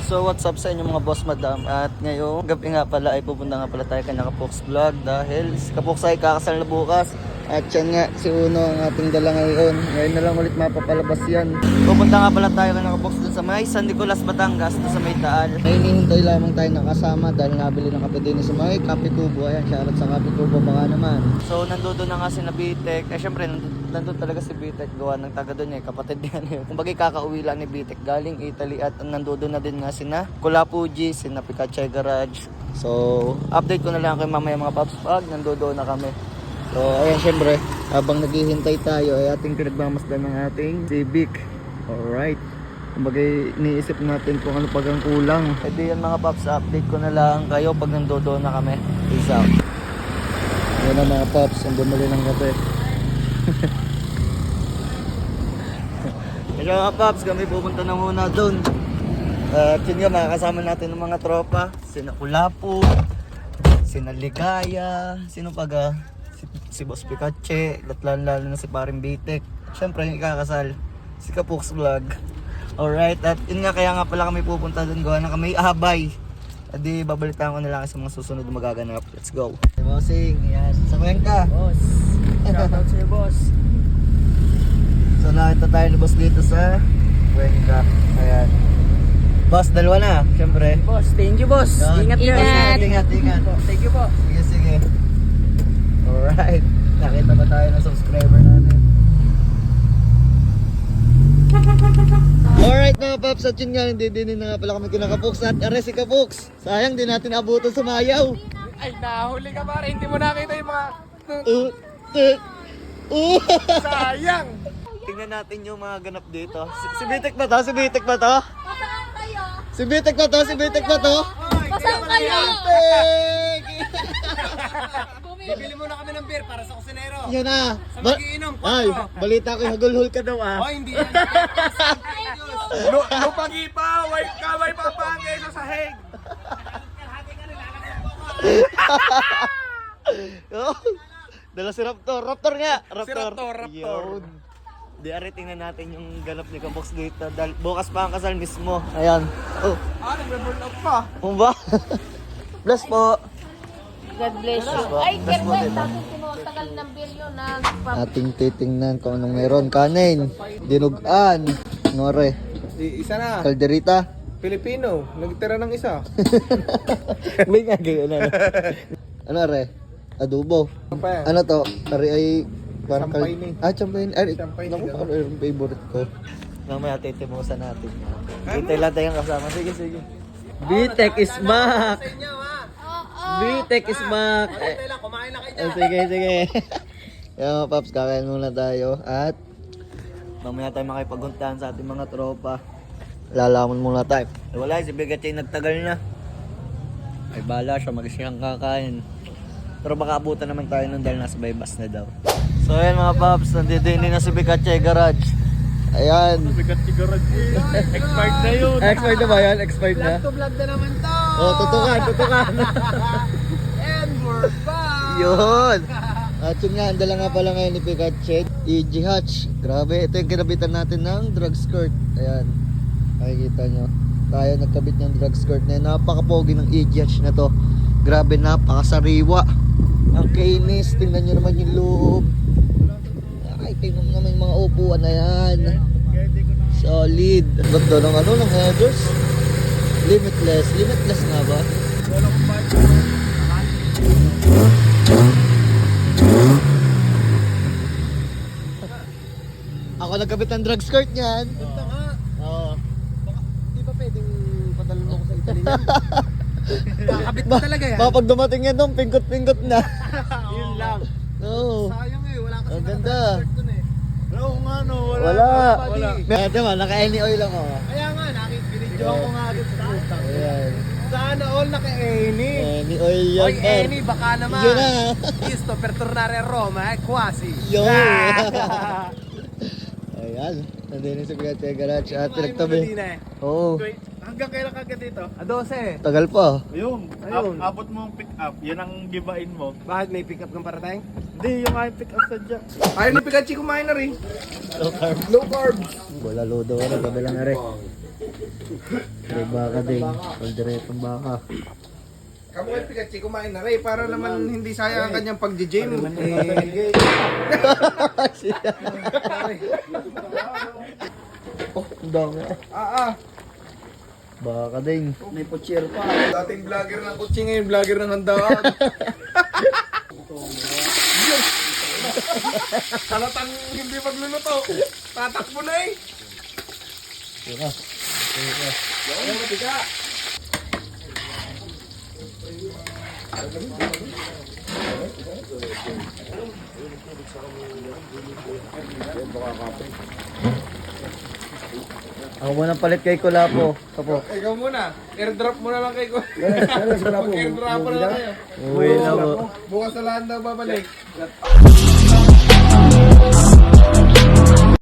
So what's up sa inyo mga boss madam. At ngayong gabi nga pala ay pupunta nga pala tayo kay Kapoks Vlog. Dahil si Kapoks ay kakasal na bukas. At yan nga si Uno ang ating dala ngayon. Ngayon na lang ulit mapapalabas yan. Pupunta nga pala tayo kay Kapoks dun sa may San Nicolas, Batangas, dun sa may Taal. May hinihintay lamang tayo nakasama dahil nabili ng kape din sa may Kape Tubo. Ayan, shoutout sa Kape Tubo baka naman. So nandoon na nga si Bitek. Syempre nandun talaga si Bitek. Gawa ng taga doon kapatid yan. Kung bagay kakauwi lang ni Bitek galing Italy. At nandoon na din nga sina Kulapuji, sina Pikachu Garage. So update ko na lang kay mamaya mga paps pag nandoon na kami. So ayan, syempre habang naghihintay tayo ay ating pinagmamasdan ng ating Civic. Alright, kumbaga iniisip natin kung ano pag ang kulang. E di yan mga paps, update ko na lang kayo pag nandodo na kami. Peace out. Yan na mga paps, ang bumili ng kape. Kaya mga paps, kami pupunta na muna doon. At yun nga, makakasama natin ng mga tropa. Sina Kulapo, sina Ligaya, sino pa si Boss Pikachu, lalo na si Paring Bitek. Siyempre yung ikakasal, si Kapoks Vlog. Alright, at yun nga, kaya nga pala kami pupunta doon, gawa na kami abay. At di babalitaan ko na lang sa mga susunod na magaganap. Let's go. Hey, bossing, yan. Samayan ka. Boss, shoutout sa'yo boss. So nakita tayo ni boss dito sa Cuenca. Ayan. Boss, dalawa na, syempre. Boss, thank you boss. Yan. Ingat Ingat. Thank you po. Sige. Alright. Nakita ba tayo ng subscriber natin? Alright mga paps, at yun nga, hindi din na nga pala kami kinakapoks at ares si Kapoks. Sayang, di natin abutan sa mayaw. Ay, nahuli ka pare. Hindi mo nakita yung mga... Sayang. Tingnan natin yung mga ganap dito. Si Bitek ba to? Pasang kayo? Si Bitek ba to? Pasang kayo? Bitek! Bibili muna kami ng beer para sa kusinero. Yan na. Sa magiinom. Ay, balita ko, hagulhol ka daw ah. Oh, hindi yan. Lupagi pa. Kaway pa pangay sa sahig. Oh, dala si Raptor. Raptor nga. Si Raptor. Yun. Di ari, tingnan natin yung ganap ni Kapoks dito. Dahil bukas pa ang kasal mismo. Ayan. Oh, Nagbe-burn up pa. kung ba? Bless po. God bless you. Ay, kerwet. Tapos tagal ng beer yun na. Ating titingnan kung anong meron. Kanin, dinugan, nore, Isa na. kalderita. Filipino. Nagtira ng isa. May nga ganyan. Ano re? Adobo. Ano pa yan? Ano to? Ari ay parang Champagne. champagne. Ay, Champagne naku, ka. ano yung favorite ko. Mamaya titimusan natin. Hintay lang tayong kasama. Sige. Bitek is back! Sa inyo ha. Bitek is back! Hintay lang. Kumain na kayo Eh, sige. Yan mga paps, kakain muna tayo. At mamaya tayo makipagpuntahan sa ating mga tropa. Lalaman muna tayo. Wala, si Bigatchay nagtagal na. Ay bala siya, mag-siyang kakain. Pero baka abutan naman tayo nun dahil nasa bypass na daw. So ayan mga paps, nandito din na si Pikachu Garage. Ayan. Pikachu Garage. Expired na yun. Expired na ba yan? Expired na? Vlog to vlog na naman to. Oh, tutukan. And we're back. Yun. At yun nga, andala nga pala ngayon ni Pikachu. EG Hatch. Grabe, ito yung kinabitan natin ng drug skirt. Ayan. Makikita nyo. Tayo nagkabit ng drug skirt na yun. Napaka-pogi ng EG Hatch na to. Grabe, napakasariwa. Ang kinis. Tingnan nyo naman yung loob. Ay, tingnan mo naman yung mga upuan na yan. Solid. Ganda ng ng headers. Limitless nga ba? Ako nagkabit ng drug skirt niyan. Ganda nga. Oo. Di ba pwedeng padalon mo ko sa Italy niyan? Kakabit ko talaga yan. Kapag dumating yan doon, pingkot-pingkot na. Yun lang. Oo. Sayang wala kasi Ang ganda. naka-shirt dun eh. Oo nga no, Wala. Wala. Ito man, naka-any oil lang ako. Kaya nga, nakikita ko nga agad sa utang. Ayan. Sana all naka-any. Any oil yan. Oy, par. any, baka naman. Yun na. Listo, per tornare a Roma, quasi. Yun. Ayan. Nandun yung sa Pikachu Garage at pinagtabi. Oo. Wait, hanggang kailan ka dito? 12. Tagal pa. Ayun, Ayun. abot mo ang pick up, yan ang gibain mo. Bakit may pick up kang parating? Hindi, yung aking pick up sadya. Ayaw ni Pikachu kumain na rin. Low carb. Low carbs. Wala lodo na, gabi lang na rin. May baka din. Kalderetong baka. Kamu kay Pikachi, kumain na rin para naman hindi sayang ang kanyang pag-gym. Oh, ang dami. Baka din. May pochero pa. Dating vlogger ng kutsi ngayon, vlogger ng handaan. Halatang hindi magluluto. Tatakbo na eh. Tira. Tira. Yung matika. Ako muna palit kay Kulapo. Kapo. Ikaw muna. Airdrop muna lang kay ko. Mag-airdrop na lang kayo. Uwi na po. Bukas na lahat daw babalik.